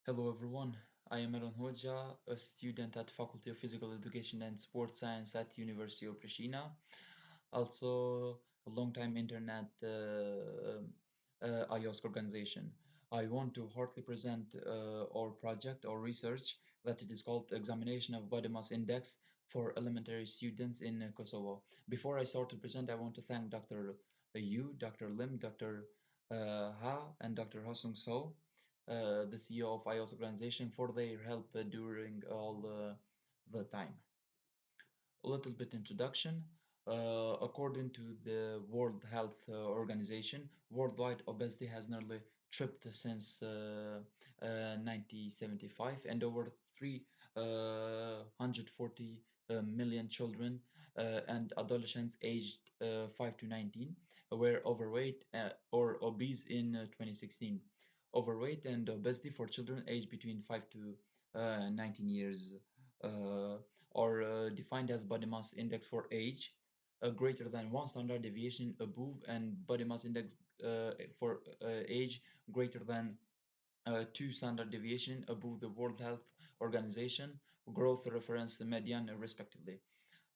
Hello everyone, I am Aaron Hoja, a student at Faculty of Physical Education and Sports Science at University of Pristina, also a long-time internet IOHSK organization. I want to heartily present our project or research that it is called Examination of Body Mass Index for Elementary Students in Kosovo. Before I start to present, I want to thank Dr. Yu, Dr. Lim, Dr. Ha, and Dr. Hosung So, the CEO of iOS organization, for their help during all the time. A little bit introduction. According to the World Health Organization, worldwide obesity has nearly tripled since 1975, and over 340 million children and adolescents aged 5 to 19 were overweight or obese in 2016. Overweight and obesity for children aged between 5 to 19 years uh, or defined as body mass index for age greater than one standard deviation above, and body mass index for age greater than two standard deviation above the World Health Organization growth reference median respectively.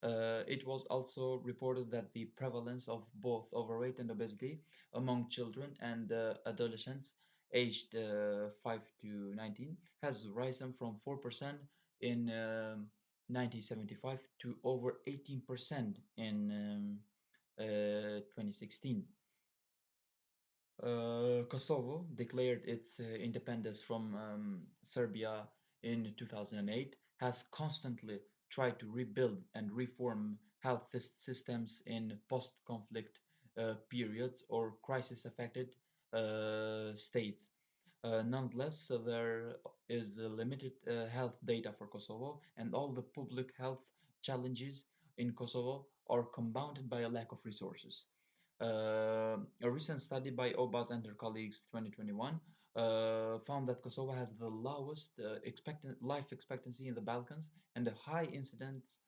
It was also reported that the prevalence of both overweight and obesity among children and adolescents aged 5 to 19 has risen from 4% in 1975 to over 18% in 2016. Kosovo declared its independence from Serbia in 2008, has constantly tried to rebuild and reform health systems in post-conflict periods or crisis-affected states. Nonetheless, there is limited health data for Kosovo, and all the public health challenges in Kosovo are compounded by a lack of resources. A recent study by Obaz and her colleagues 2021 found that Kosovo has the lowest life expectancy in the Balkans and a high incidence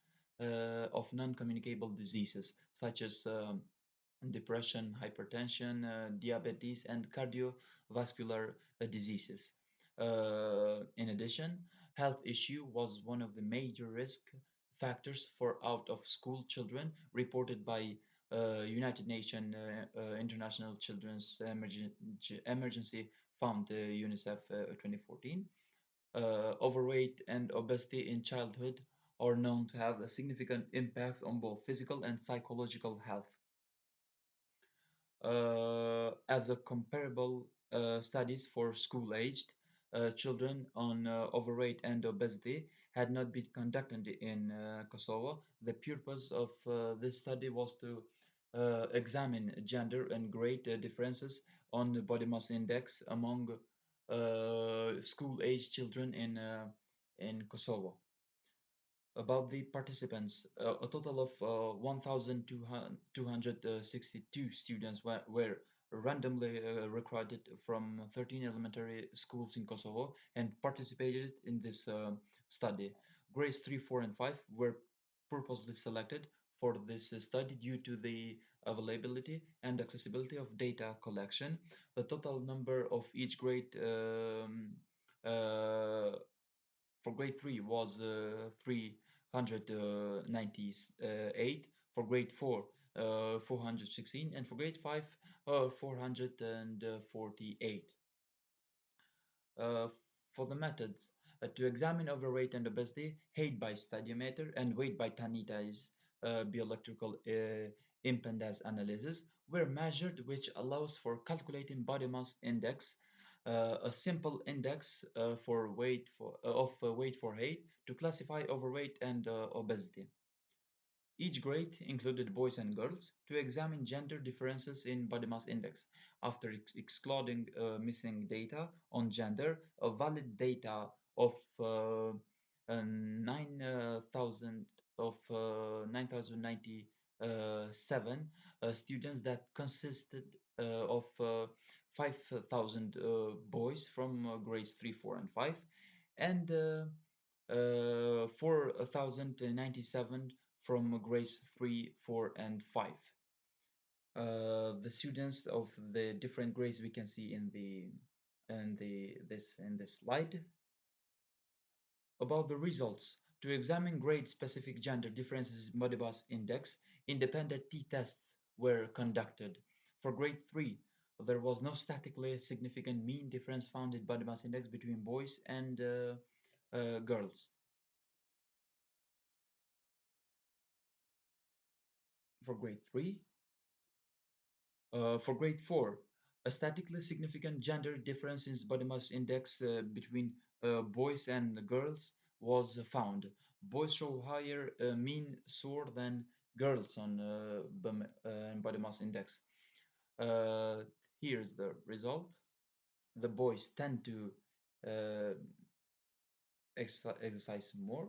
of non-communicable diseases such as depression, hypertension, diabetes, and cardiovascular diseases. In addition, health issue was one of the major risk factors for out of school children reported by United Nations International Children's Emergency Fund UNICEF 2014. Overweight and obesity in childhood are known to have a significant impacts on both physical and psychological health. As a comparable studies for school-aged children on overweight and obesity had not been conducted in Kosovo. The purpose of this study was to examine gender and grade differences on the body mass index among school-aged children in Kosovo. About the participants, a total of 1,262 students were randomly recruited from 13 elementary schools in Kosovo and participated in this study. Grades 3, 4, and 5 were purposely selected for this study due to the availability and accessibility of data collection. The total number of each grade for grade 3 was 398, for grade 4 416, and for grade 5 448. Uh, for the methods, to examine overweight and obesity, height by stadiometer and weight by Tanita's bioelectrical impedance analysis were measured, which allows for calculating body mass index, a simple index of weight for height to classify overweight and obesity. Each grade included boys and girls to examine gender differences in body mass index. After excluding missing data on gender, a valid data of 9,000 of 9,097 students that consisted of 5,000 boys from grades 3, 4, and 5, and 4,097 from grades 3, 4, and 5. The students of the different grades we can see in the in this slide about the results. To examine grade-specific gender differences in body mass index, independent t-tests were conducted. For grade 3, there was no statistically significant mean difference found in body mass index between boys and girls. For grade 3, for grade 4, a statistically significant gender difference in body mass index between boys and girls was found. Boys show higher mean SOAR than girls on body mass index. Uh, Here's the result. The boys tend to uh, exercise more.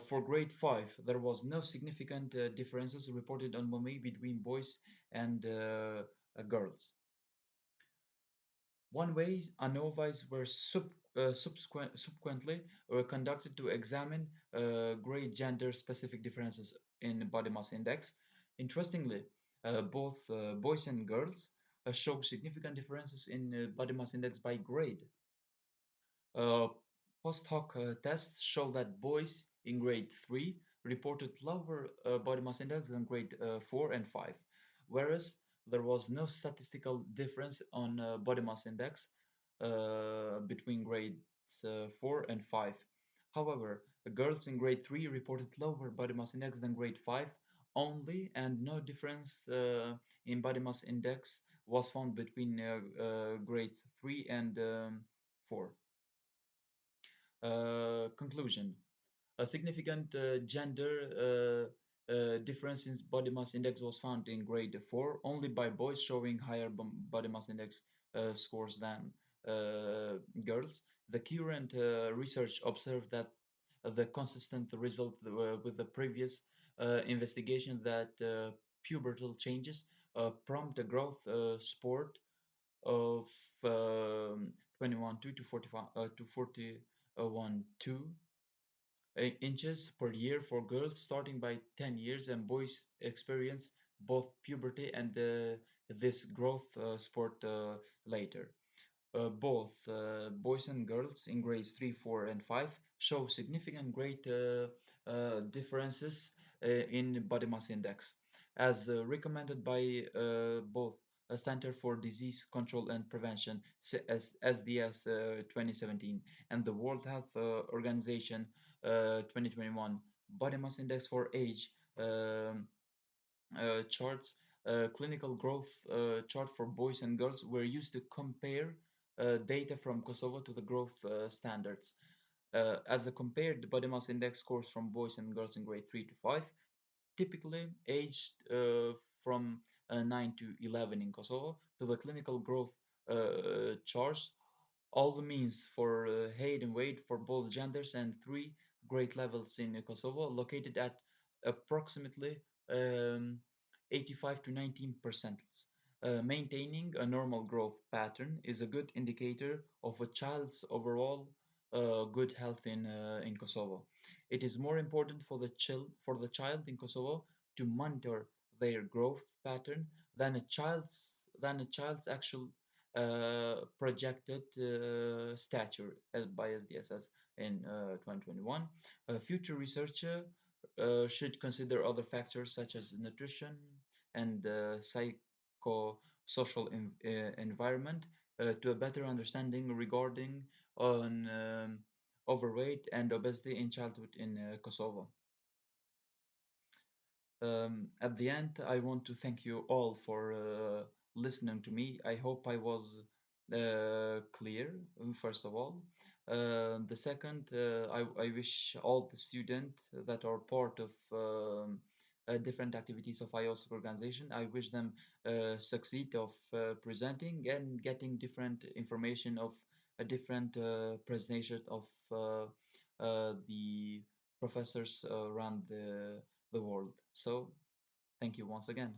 For grade 5, there was no significant differences reported on BMI between boys and girls. One way ANOVAs were subsequently conducted to examine grade gender-specific differences in body mass index. Interestingly, both boys and girls show significant differences in body mass index by grade. Uh, Post hoc tests show that boys in grade 3 reported lower body mass index than grade 4 and 5, whereas there was no statistical difference on body mass index between grades 4 and 5. However, girls in grade 3 reported lower body mass index than grade 5 only, and no difference in body mass index was found between grades 3 and 4. Conclusion. A significant gender difference in body mass index was found in grade 4 only by boys showing higher body mass index scores than girls. The current research observed that the consistent result with the previous investigation that pubertal changes prompt a growth spurt of 21.2 to 45 to 41.2 inches per year for girls starting by 10 years, and boys experience both puberty and this growth spurt later. Both boys and girls in grades 3, 4, and 5 show significant grade differences in body mass index, as recommended by both a Center for Disease Control and Prevention (SDS) 2017 and the World Health Organization 2021 body mass index for age charts. Clinical growth chart for boys and girls were used to compare data from Kosovo to the growth standards. As a compared body mass index scores from boys and girls in grade 3 to 5, typically aged from 9 to 11 in Kosovo, to the clinical growth charts, all the means for height and weight for both genders, and three grade levels in Kosovo, located at approximately 85 to 19%. Maintaining a normal growth pattern is a good indicator of a child's overall good health in Kosovo. It is more important for the child in Kosovo to monitor their growth pattern than a child's actual projected stature by SDSS in 2021. Future researcher should consider other factors such as nutrition and psychosocial environment to a better understanding regarding on overweight and obesity in childhood in Kosovo. At the end, I want to thank you all for listening to me. I hope I was clear, first of all. The second, I wish all the students that are part of different activities of IOHSK organization, I wish them succeed of presenting and getting different information of a different presentation of the professors around the world. So thank you once again.